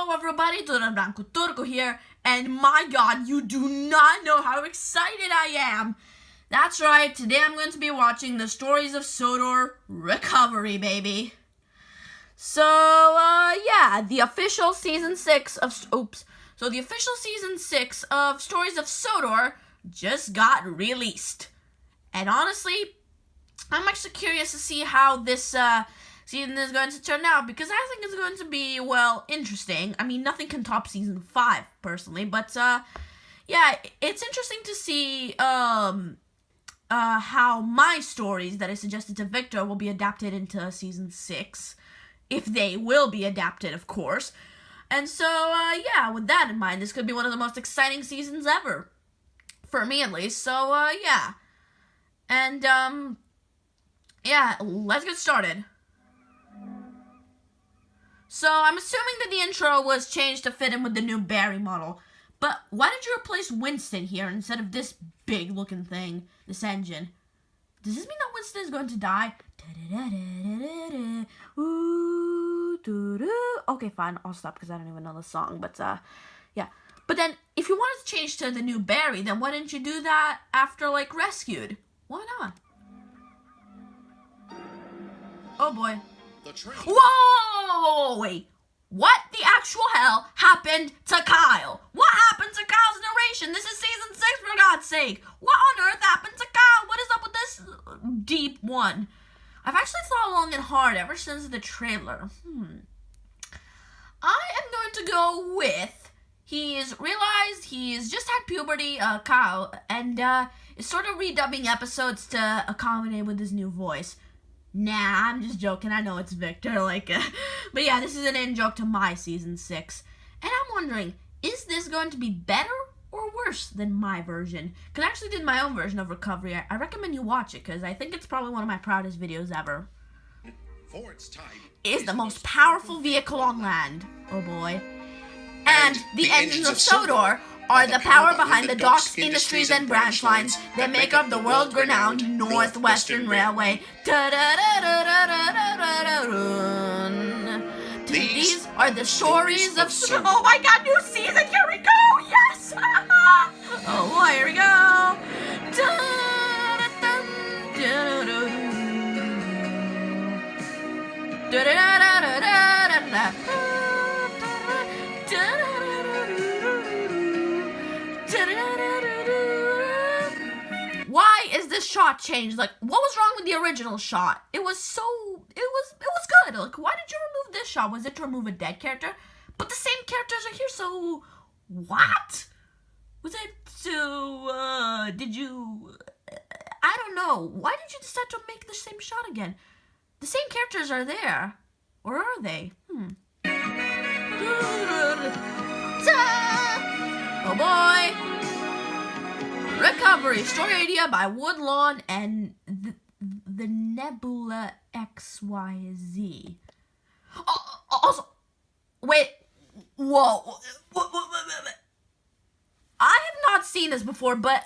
Hello everybody, Blanco Turco here, and my god, you do not know how excited I am! That's right, today I'm going to be watching the Stories of Sodor Recovery, baby. So, yeah, the official season 6 of, the official season 6 of Stories of Sodor just got released. And honestly, I'm actually curious to see how this, season is going to turn out, because I think it's going to be, well, interesting. I mean, nothing can top season 5, personally, but, yeah, it's interesting to see, how my stories that I suggested to Victor will be adapted into season 6, if they will be adapted, of course. And so, yeah, with that in mind, this could be one of the most exciting seasons ever, for me at least, so, yeah. And, yeah, let's get started. So, I'm assuming that the intro was changed to fit in with the new Barry model. But why did you replace Winston here instead of this big-looking thing, this engine? Does this mean that Winston is going to die? Okay, fine, I'll stop because I don't even know the song, but, yeah. But then, if you wanted to change to the new Barry, then why didn't you do that after, like, Rescued? Why not? Oh, boy. Whoa! Wait, what the actual hell happened to Kyle? What happened to Kyle's narration? This is season 6, for God's sake. What on earth happened to Kyle? What is up with this deep one? I've actually thought long and hard ever since the trailer. I am going to go with he's realized he's just had puberty, Kyle, and is sort of redubbing episodes to accommodate with his new voice. Nah, I'm just joking. I know it's Victor, but yeah, this is an in-joke to my season 6. And I'm wondering, is this going to be better or worse than my version? Because I actually did my own version of Recovery. I recommend you watch it, because I think it's probably one of my proudest videos ever. For its time, it is the most powerful vehicle on land. Oh boy. And the engines of Sodor are the power behind the docks, industries, and branch lines that make up the world-renowned Northwestern Railway. These are the stories of... Oh my god, new season! Here we go! Yes! Oh boy, here we go! Why is this shot changed? Like, what was wrong with the original shot? It was good. Like, why did you remove this shot? Was it to remove a dead character? But the same characters are here, so what? Was it to, did you, I don't know. Why did you decide to make the same shot again? The same characters are there. Or are they? Oh boy. Recovery, story idea by Woodlawn and the Nebula XYZ. Also, wait, whoa. I have not seen this before, but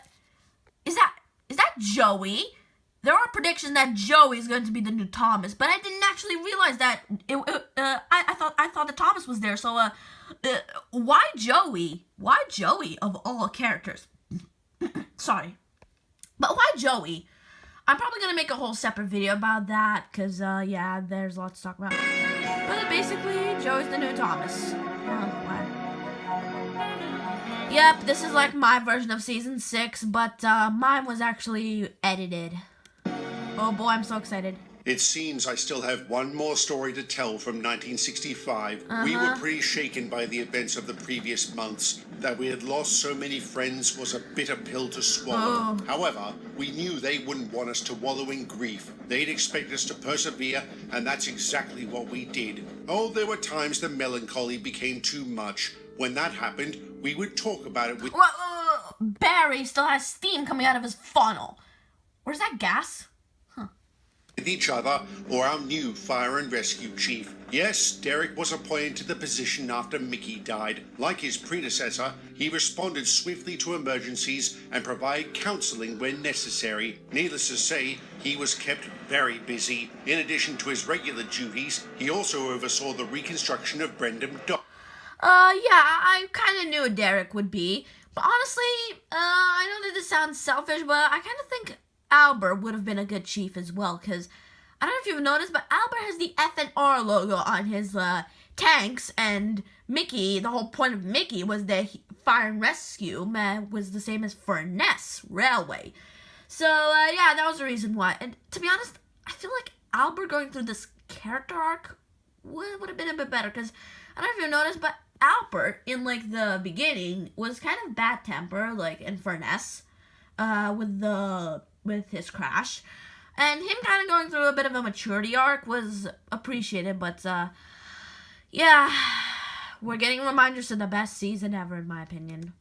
is that Joey? There are predictions that Joey is going to be the new Thomas, but I didn't actually realize that. I thought that Thomas was there. So, why Joey? Why Joey of all characters? Sorry, but why Joey? I'm probably gonna make a whole separate video about that, cause yeah, there's lots to talk about. But basically, Joey's the new Thomas. Yep, this is like my version of season 6, but mine was actually edited. Oh boy, I'm so excited. It seems I still have one more story to tell from 1965. We were pretty shaken by the events of the previous months. That we had lost so many friends was a bitter pill to swallow. However, we knew they wouldn't want us to wallow in grief. They'd expect us to persevere, and that's exactly what we did. Oh, there were times the melancholy became too much. When that happened, we would talk about it with... Barry still has steam coming out of his funnel. Or is that gas? with each other or our new fire and rescue chief. Yes, Derek was appointed to the position after Mickey died. Like his predecessor, he responded swiftly to emergencies and provided counseling when necessary. Needless to say, he was kept very busy. In addition to his regular duties, he also oversaw the reconstruction of Brendam Dock. I kind of knew Derek would be. But honestly, I know that this sounds selfish, but I kind of think Albert would have been a good chief as well, because I don't know if you've noticed, but Albert has the FNR logo on his tanks, and Mickey, the whole point of Mickey was that fire and rescue was the same as Furness Railway. So, yeah, that was the reason why. And to be honest, I feel like Albert going through this character arc would have been a bit better, because I don't know if you noticed, but Albert, in, like, the beginning, was kind of bad temper, like, in Furness, with his crash. And him kind of going through a bit of a maturity arc was appreciated, but, yeah, we're getting reminders of the best season ever, in my opinion.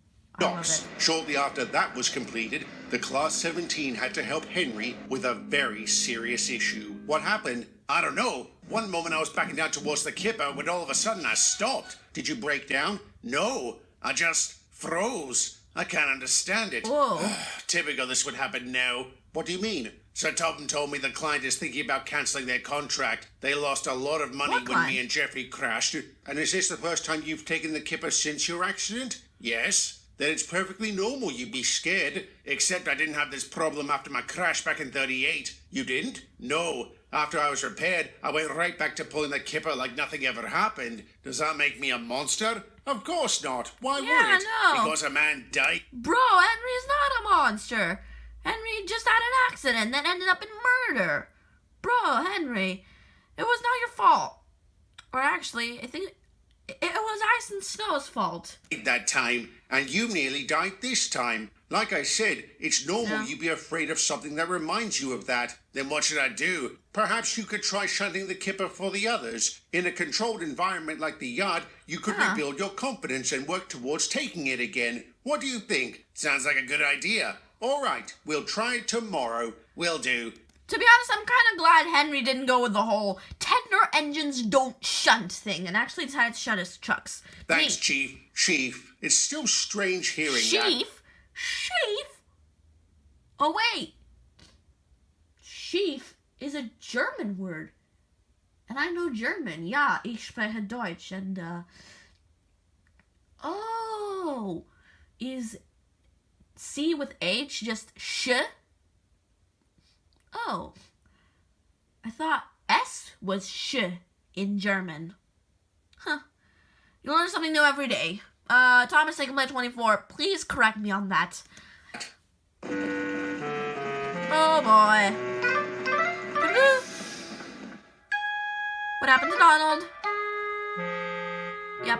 Shortly after that was completed, the Class 17 had to help Henry with a very serious issue. What happened? I don't know. One moment I was backing down towards the kipper when all of a sudden I stopped. Did you break down? No, I just froze. I can't understand it. Whoa. Typical this would happen now. What do you mean? Sir Topham told me the client is thinking about cancelling their contract. They lost a lot of money when me and Jeffrey crashed. And is this the first time you've taken the kipper since your accident? Yes. Then it's perfectly normal you'd be scared. Except I didn't have this problem after my crash back in 38. You didn't? No. After I was repaired, I went right back to pulling the kipper like nothing ever happened. Does that make me a monster? Of course not. Why would it? No. Because a man died. Bro, Henry's not a monster. Henry just had an accident that ended up in murder. Bro, Henry, it was not your fault. Or actually, I think it was Ice and Snow's fault. That time, and you nearly died this time. Like I said, it's normal you'd be afraid of something that reminds you of that. Then what should I do? Perhaps you could try shunting the kipper for the others. In a controlled environment like the yard, you could rebuild your confidence and work towards taking it again. What do you think? Sounds like a good idea. All right, we'll try it tomorrow. Will do. To be honest, I'm kind of glad Henry didn't go with the whole tender engines don't shunt thing and actually decided to shut his trucks. Thanks, Chief. Chief, it's still strange hearing that. Chief? Chief? Oh, wait. Chief is a German word. And I know German. Ja, ich spreche Deutsch. And, oh. Is C with H just sh? Oh. I thought S was sh in German. Huh. You learn something new every day. Thomas Takenblade 24, please correct me on that. Oh boy. What happened to Donald? Yep.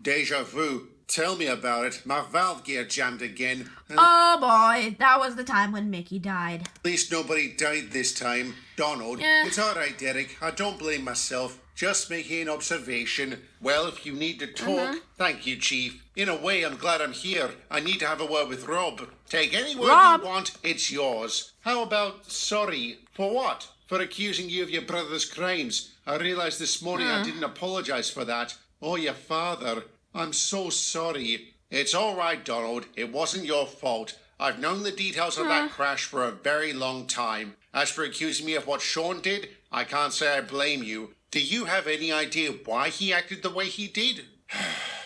Deja vu. Tell me about it. My valve gear jammed again. Oh boy, that was the time when Mickey died. At least nobody died this time. Donald, It's alright, Derek. I don't blame myself. Just making an observation. Well, if you need to talk, thank you, Chief. In a way, I'm glad I'm here. I need to have a word with Rob. Take any word you want, it's yours. How about sorry? For what? For accusing you of your brother's crimes. I realized this morning I didn't apologize for that. Or your father. I'm so sorry. It's all right, Donald. It wasn't your fault. I've known the details of that crash for a very long time. As for accusing me of what Sean did, I can't say I blame you. Do you have any idea why he acted the way he did?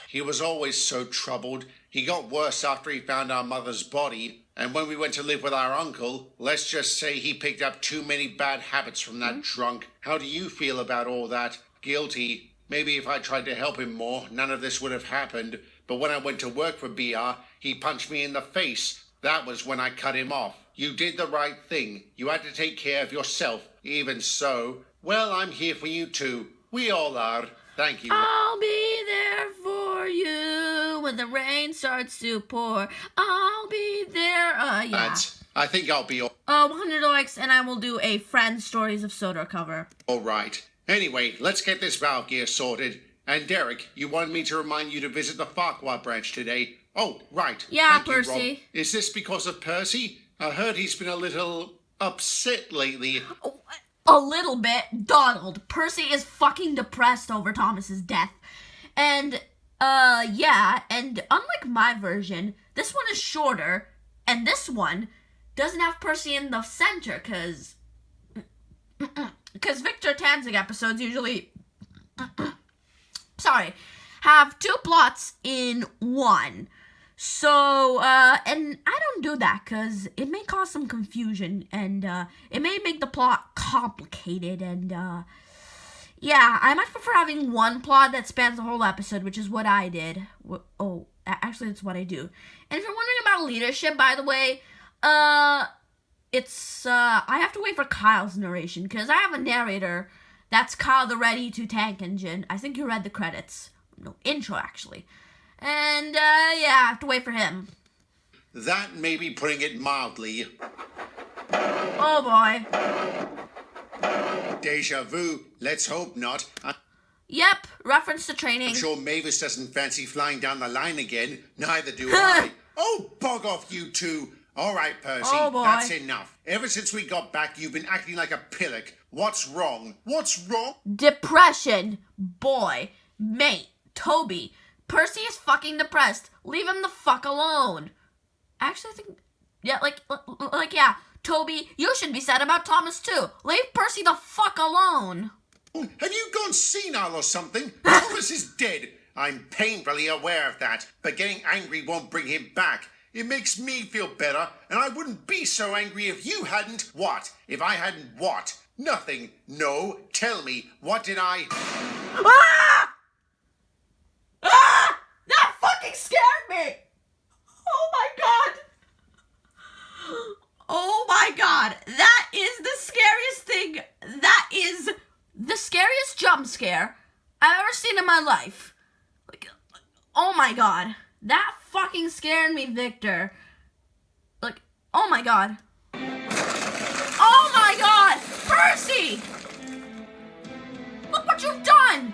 He was always so troubled. He got worse after he found our mother's body. And when we went to live with our uncle, let's just say he picked up too many bad habits from that drunk. How do you feel about all that? Guilty. Maybe if I tried to help him more, none of this would have happened. But when I went to work for BR, he punched me in the face. That was when I cut him off. You did the right thing. You had to take care of yourself. Even so, well, I'm here for you too. We all are. Thank you. I'll be there for you when the rain starts to pour. I'll be there. I think I'll be 100 likes and I will do a Friends Stories of Sodor cover. all right. Anyway, let's get this valve gear sorted. And Derek, you wanted me to remind you to visit the Farquhar branch today. Oh, right. Yeah, Thank you, Percy. Rob. Is this because of Percy? I heard he's been a little upset lately. Oh, a little bit. Donald, Percy is fucking depressed over Thomas's death. And, yeah, and unlike my version, this one is shorter, and this one doesn't have Percy in the center, because because Victor Tanzig episodes usually, have 2 plots in one. So, and I don't do that because it may cause some confusion and, it may make the plot complicated and, yeah, I much prefer having one plot that spans the whole episode, which is what I did. Actually, it's what I do. And if you're wondering about leadership, by the way, I have to wait for Kyle's narration because I have a narrator. That's Kyle the Ready to Tank Engine. I think you read the credits. No, intro, actually. And, yeah, I have to wait for him. That may be putting it mildly. Oh, boy. Deja vu. Let's hope not. Yep, reference to training. I'm sure Mavis doesn't fancy flying down the line again. Neither do I. Oh, bog off, you two. All right, Percy. Oh, boy. That's enough. Ever since we got back, you've been acting like a pillock. What's wrong? What's wrong? Depression. Boy. Mate. Toby. Percy is fucking depressed. Leave him the fuck alone. Actually, I think... Yeah, yeah. Toby, you should be sad about Thomas, too. Leave Percy the fuck alone. Have you gone senile or something? Thomas is dead. I'm painfully aware of that. But getting angry won't bring him back. It makes me feel better, and I wouldn't be so angry if you hadn't. What? If I hadn't what? Nothing. No. Tell me. What did I... Ah! Ah! That fucking scared me! Oh my god! Oh my god! That is the scariest thing. That is the scariest jump scare I've ever seen in my life. Like, oh my god. That fucking scared me, Victor. Like, oh my god. Oh my god! Percy! Look what you've done!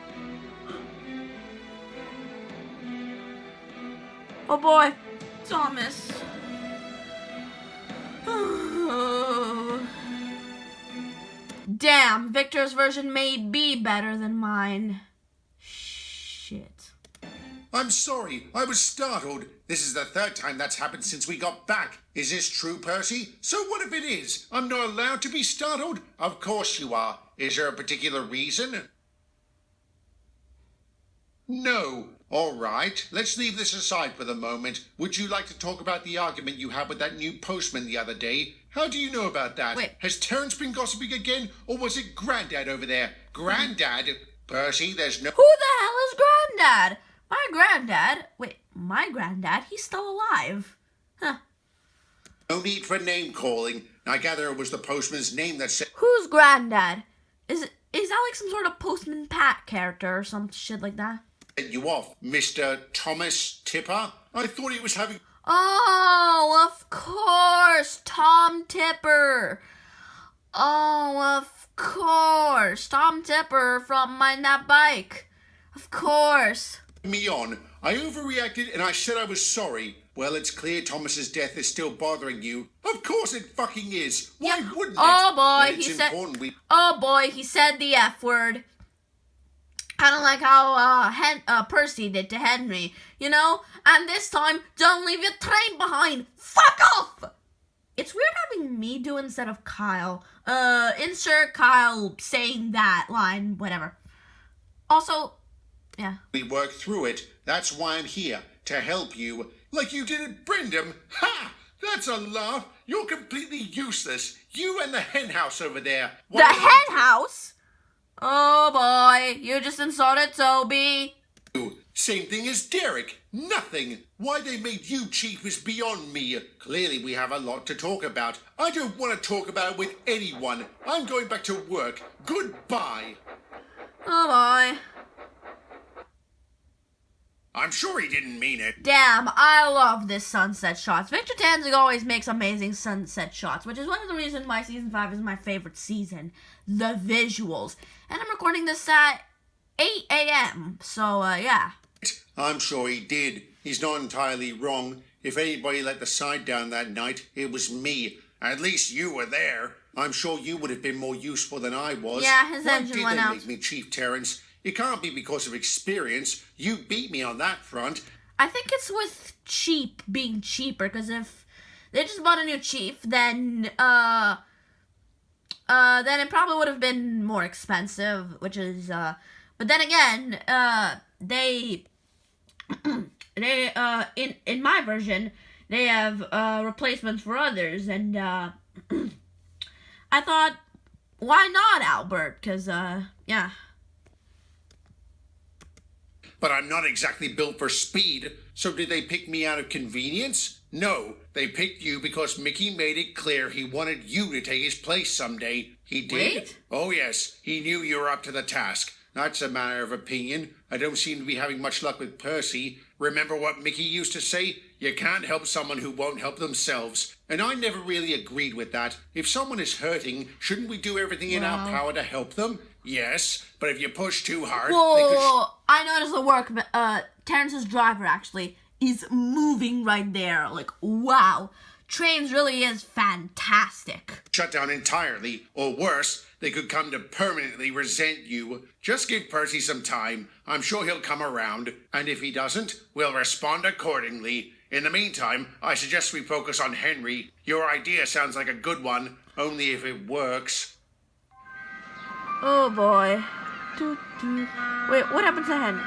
Oh boy, Thomas. Damn, Victor's version may be better than mine. Shit. I'm sorry. I was startled. This is the 3rd time that's happened since we got back. Is this true, Percy? So what if it is? I'm not allowed to be startled? Of course you are. Is there a particular reason? No. All right. Let's leave this aside for the moment. Would you like to talk about the argument you had with that new postman the other day? How do you know about that? Wait. Has Terence been gossiping again? Or was it Grandad over there? Grandad? Percy, there's no... Who the hell is Granddad? My granddad? He's still alive. Huh. No need for name calling. I gather it was the postman's name that said... Who's Granddad? Is that like some sort of Postman Pat character or some shit like that? You off, Mr. Thomas Tipper? I thought he was having... Oh, of course, Tom Tipper. Oh, of course, Tom Tipper from Mind That Bike. Of course. me on. I overreacted and I said I was sorry. Well, it's clear Thomas's death is still bothering you. Of course it fucking is. Why wouldn't it? Oh boy, But he it's said. important we... Oh boy, he said the F word. Kind of like how Percy did to Henry, you know? And this time, don't leave your train behind. Fuck off! It's weird having me do instead of Kyle. Insert Kyle saying that line, whatever. Also, yeah. We work through it. That's why I'm here. To help you. Like you did at Brindham. Ha! That's a laugh. You're completely useless. You and the hen house over there. The hen house? Oh boy, you just insulted Toby. Same thing as Derek. Nothing. Why they made you chief is beyond me. Clearly we have a lot to talk about. I don't want to talk about it with anyone. I'm going back to work. Goodbye. Oh boy. I'm sure he didn't mean it. Damn, I love this sunset shots. Victor Tanzig always makes amazing sunset shots, which is one of the reasons why Season 5 is my favorite season. The visuals. And I'm recording this at 8 a.m. So, yeah. I'm sure he did. He's not entirely wrong. If anybody let the side down that night, it was me. At least you were there. I'm sure you would have been more useful than I was. Yeah, his Why engine did went they out. make me Chief Terence? It can't be because of experience. You beat me on that front. I think it's with cheap being cheaper, because if they just bought a new chief, then, then it probably would have been more expensive, which is, but then again, they, in my version, they have, replacements for others, and, I thought, why not, Albert? Because, yeah. But I'm not exactly built for speed, so did they pick me out of convenience? No, they picked you because Mickey made it clear he wanted you to take his place someday. He did? Wait? Oh yes, he knew you were up to the task. That's a matter of opinion. I don't seem to be having much luck with Percy. Remember what Mickey used to say? You can't help someone who won't help themselves. And I never really agreed with that. If someone is hurting, shouldn't we do everything in our power to help them? Yes, but if you push too hard... Whoa, I noticed the work, Terrence's driver, actually, is moving right there. Like, wow. Trains really is fantastic. Shut down entirely, or worse, they could come to permanently resent you. Just give Percy some time. I'm sure he'll come around. And if he doesn't, we'll respond accordingly. In the meantime, I suggest we focus on Henry. Your idea sounds like a good one, only if it works. Oh boy. Wait, what happened to Henry?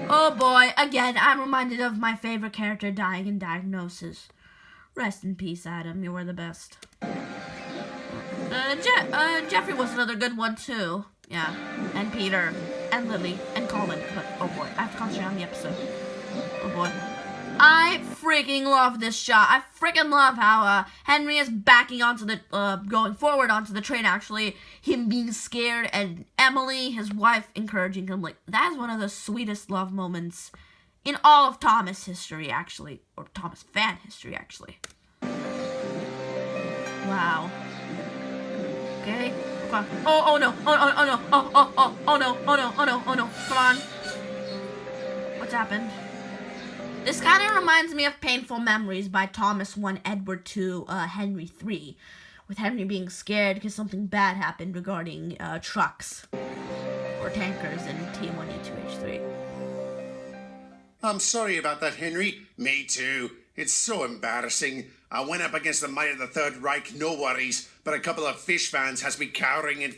Oh boy, again, I'm reminded of my favorite character dying in Diagnosis. Rest in peace, Adam, you were the best. Jeffrey was another good one too. Yeah, and Peter, and Lily, and Colin, but oh boy, I have to concentrate on the episode. Oh boy. I freaking love this shot. I freaking love how Henry is backing onto the, going forward onto the train, actually. Him being scared, and Emily, his wife, encouraging him. Like, that is one of the sweetest love moments in all of Thomas history, actually. Or Thomas fan history, actually. Wow. Okay. Come on. Oh no. Oh no. Oh no. Oh no. Come on. What's happened? This kind of reminds me of Painful Memories by Thomas 1, Edward 2, Henry 3, with Henry being scared because something bad happened regarding trucks or tankers in T1E2H3. I'm sorry about that, Henry. Me too. It's so embarrassing. I went up against the might of the Third Reich, no worries, but a couple of fish fans has me cowering in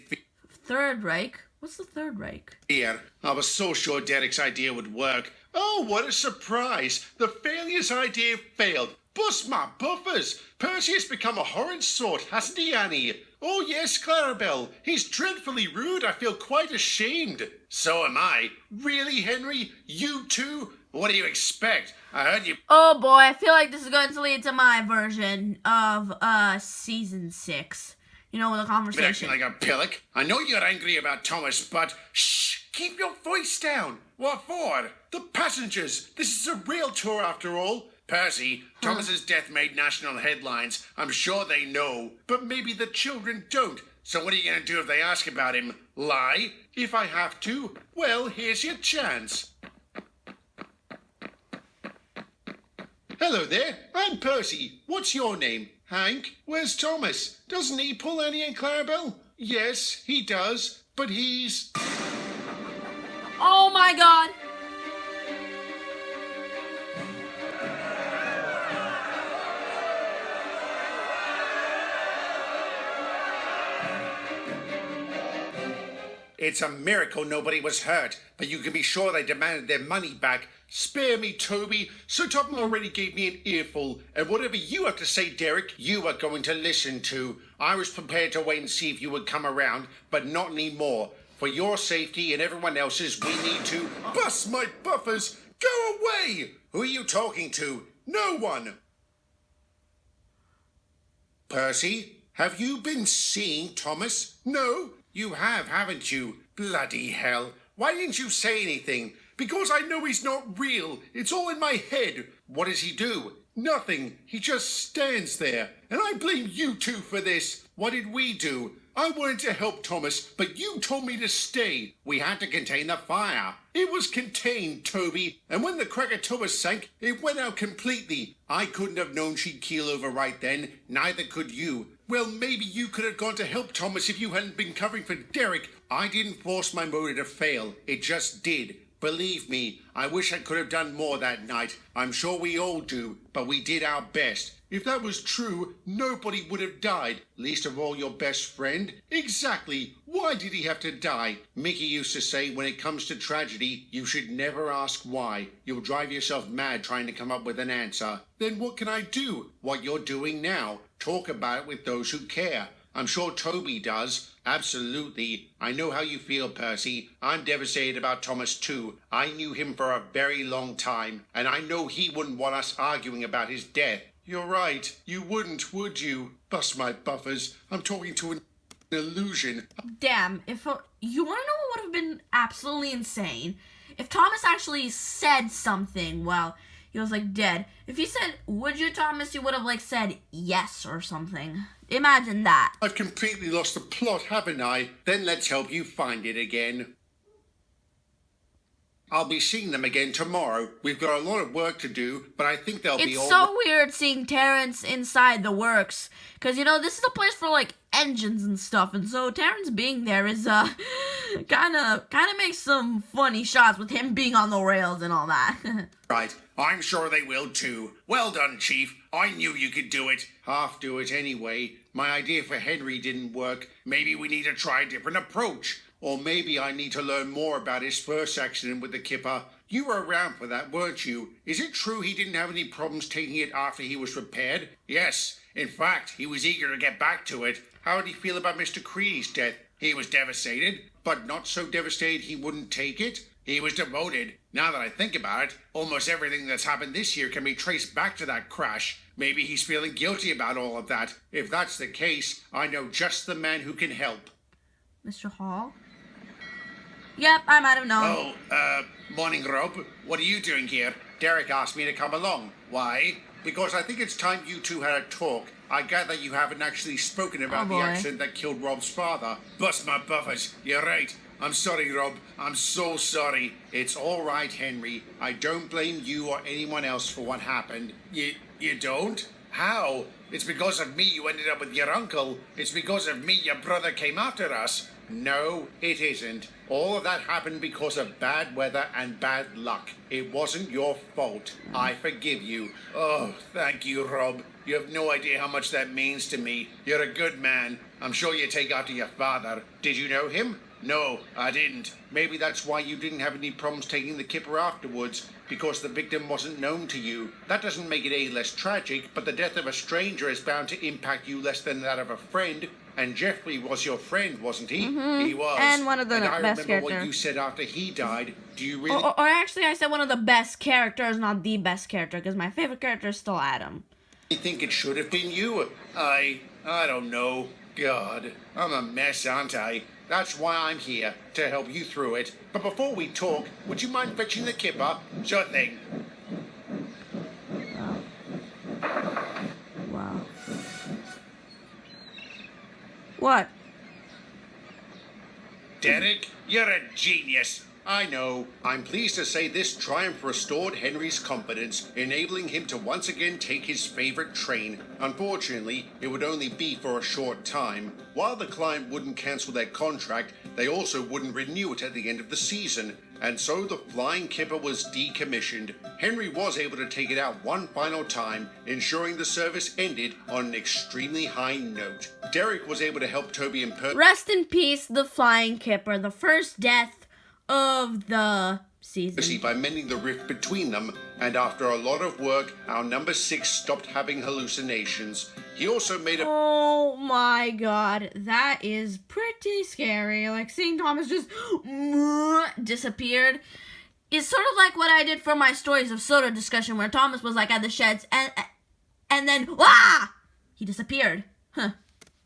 Third Reich? What's the Third Reich? fear. I was so sure Derek's idea would work. Oh, what a surprise! The failures idea failed. Bust my buffers! Percy has become a horrid sort, hasn't he, Annie? Oh yes, Clarabelle. He's dreadfully rude. I feel quite ashamed. So am I. Really, Henry? You too? What do you expect? I heard you... Oh boy, I feel like this is going to lead to my version of, season 6. You know, the conversation. Acting like a pillock. I know you're angry about Thomas, but... Shh! Keep your voice down! What for? The passengers! This is a rail tour after all. Percy, Thomas's death made national headlines. I'm sure they know. But maybe the children don't. So what are you going to do if they ask about him? Lie? If I have to? Well, here's your chance. Hello there. I'm Percy. What's your name? Hank? Where's Thomas? Doesn't he pull Annie and Clarabelle? Yes, he does. But he's... Oh my god! It's a miracle nobody was hurt, but you can be sure they demanded their money back. Spare me, Toby. Sir Topham already gave me an earful, and whatever you have to say, Derek, you are going to listen to. I was prepared to wait and see if you would come around, but not anymore. For your safety and everyone else's, we need to... Bust my buffers! Go away! Who are you talking to? No one! Percy, have you been seeing Thomas? No? You have, haven't you? Bloody hell. Why didn't you say anything? Because I know he's not real. It's all in my head. What does he do? Nothing. He just stands there. And I blame you two for this. What did we do? I wanted to help Thomas, but you told me to stay. We had to contain the fire. It was contained, Toby. And when the Krakatoa sank, it went out completely. I couldn't have known she'd keel over right then. Neither could you. Well, maybe you could have gone to help Thomas if you hadn't been covering for Derek. I didn't force my motor to fail. It just did. Believe me, I wish I could have done more that night. I'm sure we all do, but we did our best. If that was true, nobody would have died, least of all your best friend. Exactly. Why did he have to die? Mickey used to say when it comes to tragedy, you should never ask why. You'll drive yourself mad trying to come up with an answer. Then what can I do? What you're doing now. Talk about it with those who care. I'm sure Toby does. Absolutely. I know how you feel, Percy. I'm devastated about Thomas too. I knew him for a very long time, and I know he wouldn't want us arguing about his death. You're right. You wouldn't, would you? Bust my buffers. I'm talking to an illusion. Damn, you want to know what would have been absolutely insane? If Thomas actually said something while he was, like, dead. If he said, would you, Thomas, he would have, like, said yes or something. Imagine that. I've completely lost the plot, haven't I? Then let's help you find it again. I'll be seeing them again tomorrow. We've got a lot of work to do, but I think they'll be all... It's so weird seeing Terrence inside the works. Because, you know, this is a place for, like, engines and stuff. And so Terrence being there is, kind of makes some funny shots with him being on the rails and all that. Right. I'm sure they will too. Well done, Chief. I knew you could do it. Half do it anyway. My idea for Henry didn't work. Maybe we need to try a different approach. Or maybe I need to learn more about his first accident with the kipper. You were around for that, weren't you? Is it true he didn't have any problems taking it after he was repaired? Yes. In fact, he was eager to get back to it. How did he feel about Mr. Creedy's death? He was devastated, but not so devastated he wouldn't take it. He was devoted. Now that I think about it, almost everything that's happened this year can be traced back to that crash. Maybe he's feeling guilty about all of that. If that's the case, I know just the man who can help. Mr. Hall? Yep, I might have known. Morning, Rob. What are you doing here? Derek asked me to come along. Why? Because I think it's time you two had a talk. I gather you haven't actually spoken about the accident that killed Rob's father. Bust my buffers. You're right. I'm sorry, Rob. I'm so sorry. It's all right, Henry. I don't blame you or anyone else for what happened. You don't? How? It's because of me you ended up with your uncle. It's because of me your brother came after us. No, it isn't. All of that happened because of bad weather and bad luck. It wasn't your fault. I forgive you. Oh, thank you, Rob. You have no idea how much that means to me. You're a good man. I'm sure you take after your father. Did you know him? No, I didn't. Maybe that's why you didn't have any problems taking the kipper afterwards, because the victim wasn't known to you. That doesn't make it any less tragic, but the death of a stranger is bound to impact you less than that of a friend. And Jeffrey was your friend, wasn't he? Mm-hmm. He was. And one of the best characters. I remember what you said after he died. Do you really... Or actually, I said one of the best characters, not the best character, because my favorite character is still Adam. I think it should have been you. I don't know. God, I'm a mess, aren't I? That's why I'm here, to help you through it. But before we talk, would you mind fetching the kipper? Sure thing. Wow. What? Derek, you're a genius. I know. I'm pleased to say this triumph restored Henry's confidence, enabling him to once again take his favorite train. Unfortunately, it would only be for a short time. While the client wouldn't cancel their contract, they also wouldn't renew it at the end of the season. And so the flying kipper was decommissioned. Henry was able to take it out one final time, ensuring the service ended on an extremely high note. Derek was able to help Toby and Rest in peace, the flying kipper, the first death of the season. By mending the rift between them, and after a lot of work, our number 6 stopped having hallucinations. He also made a... Oh my god, that is pretty scary. Like, seeing Thomas just disappeared is sort of like what I did for my Stories of Sodor discussion, where Thomas was like at the sheds, and then, he disappeared. Huh.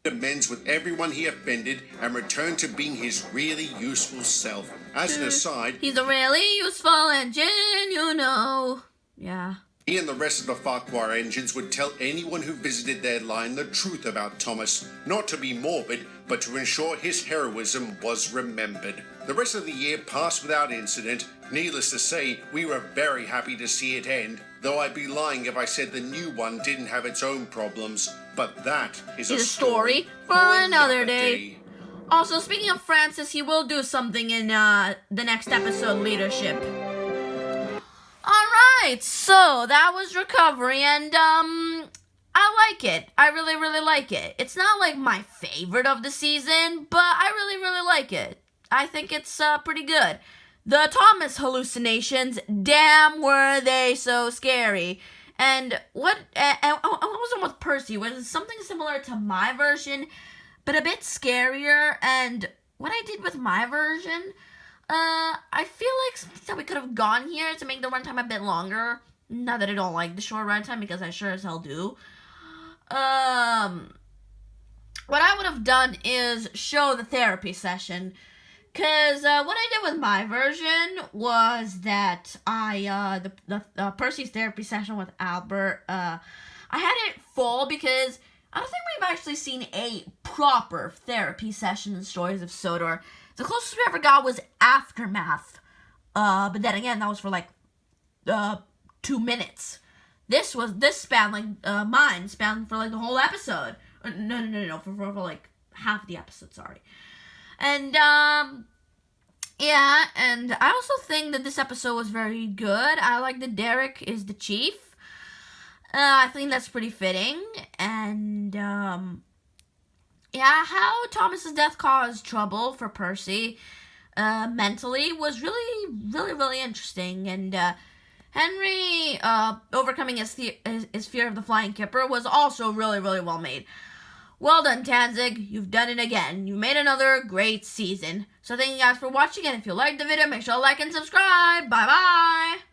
Amends with everyone he offended and returned to being his really useful self. As an aside, he's a really useful engine, you know. Yeah. He and the rest of the Farquhar engines would tell anyone who visited their line the truth about Thomas, not to be morbid, but to ensure his heroism was remembered. The rest of the year passed without incident. Needless to say, we were very happy to see it end, though I'd be lying if I said the new one didn't have its own problems. But that is a story for another day. Also, speaking of Francis, he will do something in the next episode, Leadership. Alright, so that was Recovery, and I like it. I really, really like it. It's not like my favorite of the season, but I really, really like it. I think it's pretty good. The Thomas hallucinations, damn were they so scary. And what was on with Percy? Was it something similar to my version, but a bit scarier? And what I did with my version, I feel like that we could have gone here to make the runtime a bit longer. Not that I don't like the short runtime, because I sure as hell do. What I would have done is show the therapy session. Because what I did with my version was that the Percy's therapy session with Albert, I had it full because I don't think we've actually seen a proper therapy session in Stories of Sodor. The closest we ever got was Aftermath. But then again, that was for like 2 minutes. This spanned mine spanned for like the whole episode. No, for like half the episode, sorry. And, yeah, and I also think that this episode was very good. I like that Derek is the chief. I think that's pretty fitting. And, yeah, how Thomas's death caused trouble for Percy, mentally was really, really, really interesting. And, Henry, overcoming his fear of the flying kipper was also really, really well made. Well done, Tanzig. You've done it again. You made another great season. So thank you guys for watching, and if you liked the video, make sure to like and subscribe. Bye-bye!